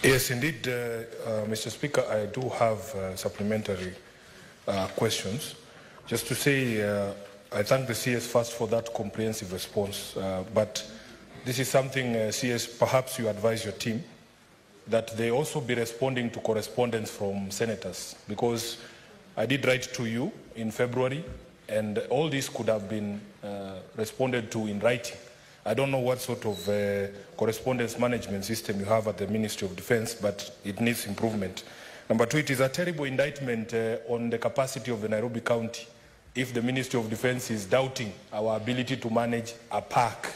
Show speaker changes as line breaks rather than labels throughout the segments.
Yes, indeed, Mr. Speaker, I do have supplementary questions. Just to say, I thank the CS first for that comprehensive response, but this is something, CS, perhaps you advise your team that they also be responding to correspondence from senators, because I did write to you in February, and all this could have been responded to in writing. I don't know what sort of correspondence management system you have at the Ministry of Defense, but it needs improvement. Number two, it is a terrible indictment on the capacity of the Nairobi County if the Ministry of Defense is doubting our ability to manage a park.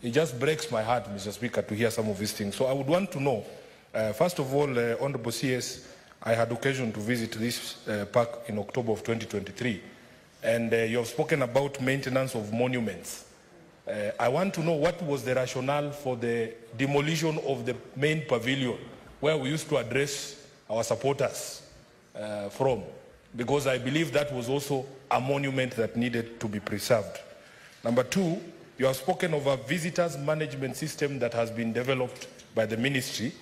It just breaks my heart, Mr. Speaker, to hear some of these things. So I would want to know, first of all, Honorable CS, I had occasion to visit this park in October of 2023, and you have spoken about maintenance of monuments. I want to know what was the rationale for the demolition of the main pavilion where we used to address our supporters from, because I believe that was also a monument that needed to be preserved. Number two, you have spoken of a visitors management system that has been developed by the ministry.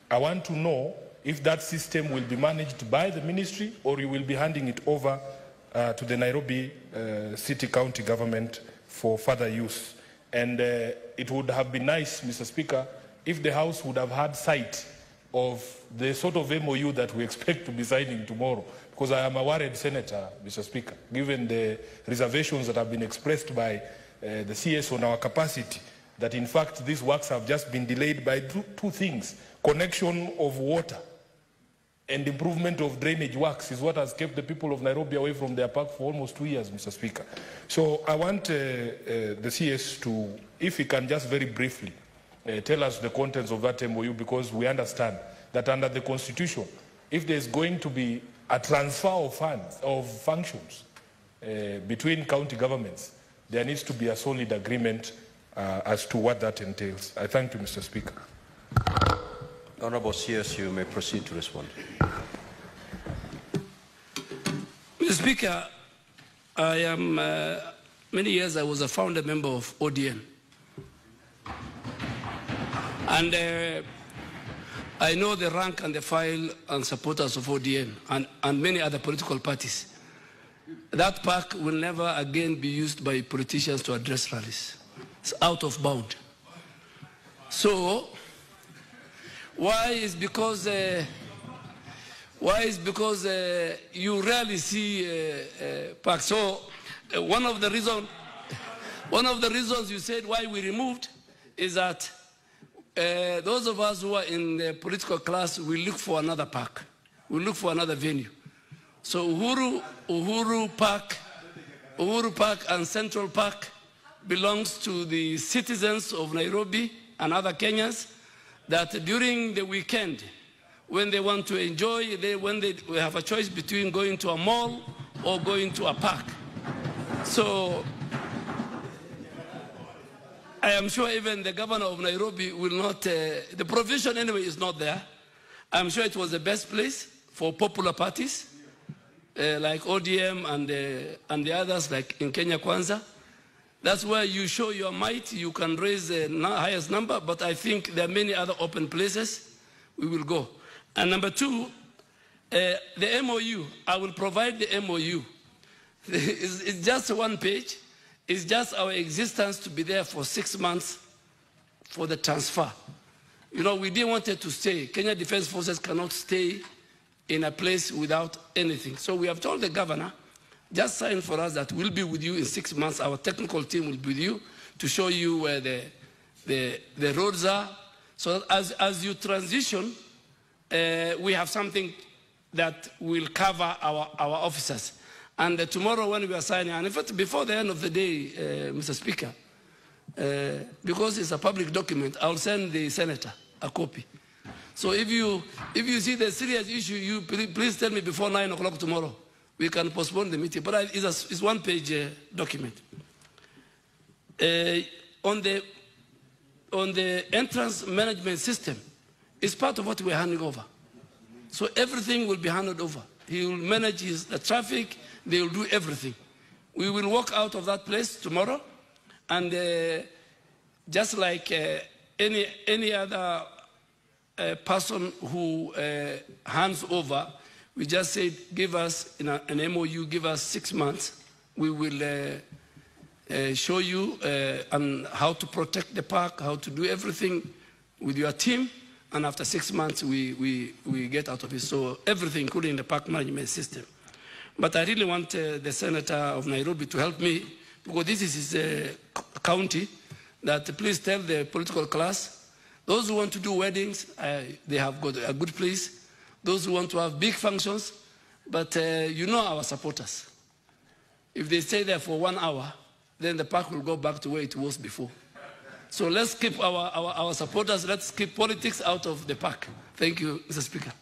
I want to know if that system will be managed by the ministry or you will be handing it over to the Nairobi City County government for further use. And it would have been nice, Mr. Speaker, if the House would have had sight of the sort of MOU that we expect to be signing tomorrow, because I am a worried senator, Mr. Speaker, given the reservations that have been expressed by the CS on our capacity, that in fact these works have just been delayed by two things. Connection of water and improvement of drainage works is what has kept the people of Nairobi away from their park for almost 2 years, Mr. Speaker. So I want the CS to, if he can just very briefly tell us the contents of that MOU, because we understand that under the Constitution, if there's going to be a transfer of funds, of functions between county governments, there needs to be a solid agreement as to what that entails. I thank you, Mr. Speaker.
Honourable CS, you may proceed to respond.
Mr. Speaker, I am, many years I was a founder member of ODM. And I know the rank and the file and supporters of ODM and many other political parties. That park will never again be used by politicians to address rallies. It's out of bound. So, why is because you rarely see parks. So one of the reasons you said why we removed is that those of us who are in the political class will look for another park. We'll look for another venue. So Uhuru Park and Central Park belongs to the citizens of Nairobi and other Kenyans, that during the weekend, when they want to enjoy, when they have a choice between going to a mall or going to a park. So I am sure even the governor of Nairobi will not, the provision anyway is not there. I'm sure it was the best place for popular parties like ODM and the others like in Kenya Kwanza. That's where you show your might. You can raise the highest number, but I think there are many other open places we will go. And number two, the MOU, I will provide the MOU. It's just one page. It's just our existence to be there for 6 months for the transfer. You know, we didn't want it to stay. Kenya Defense Forces cannot stay in a place without anything. So we have told the governor, just sign for us that we'll be with you in 6 months. Our technical team will be with you to show you where the roads are. So as you transition, we have something that will cover our officers. And tomorrow when we are signing, and in fact before the end of the day, Mr. Speaker, because it's a public document, I'll send the senator a copy. So if you see the serious issue, please tell me before 9 o'clock tomorrow. We can postpone the meeting, but it's one-page document. On the entrance management system, it's part of what we're handing over. So everything will be handed over. He will manage the traffic. They will do everything. We will walk out of that place tomorrow, and just like any other a person who hands over. We just said, give us, in an MOU, give us 6 months. We will show you on how to protect the park, how to do everything with your team. And after 6 months, we get out of it. So everything, including the park management system. But I really want the Senator of Nairobi to help me, because this is his county, that please tell the political class, those who want to do weddings, they have got a good place. Those who want to have big functions, but you know our supporters. If they stay there for 1 hour, then the park will go back to where it was before. So let's keep our supporters, let's keep politics out of the park. Thank you, Mr. Speaker.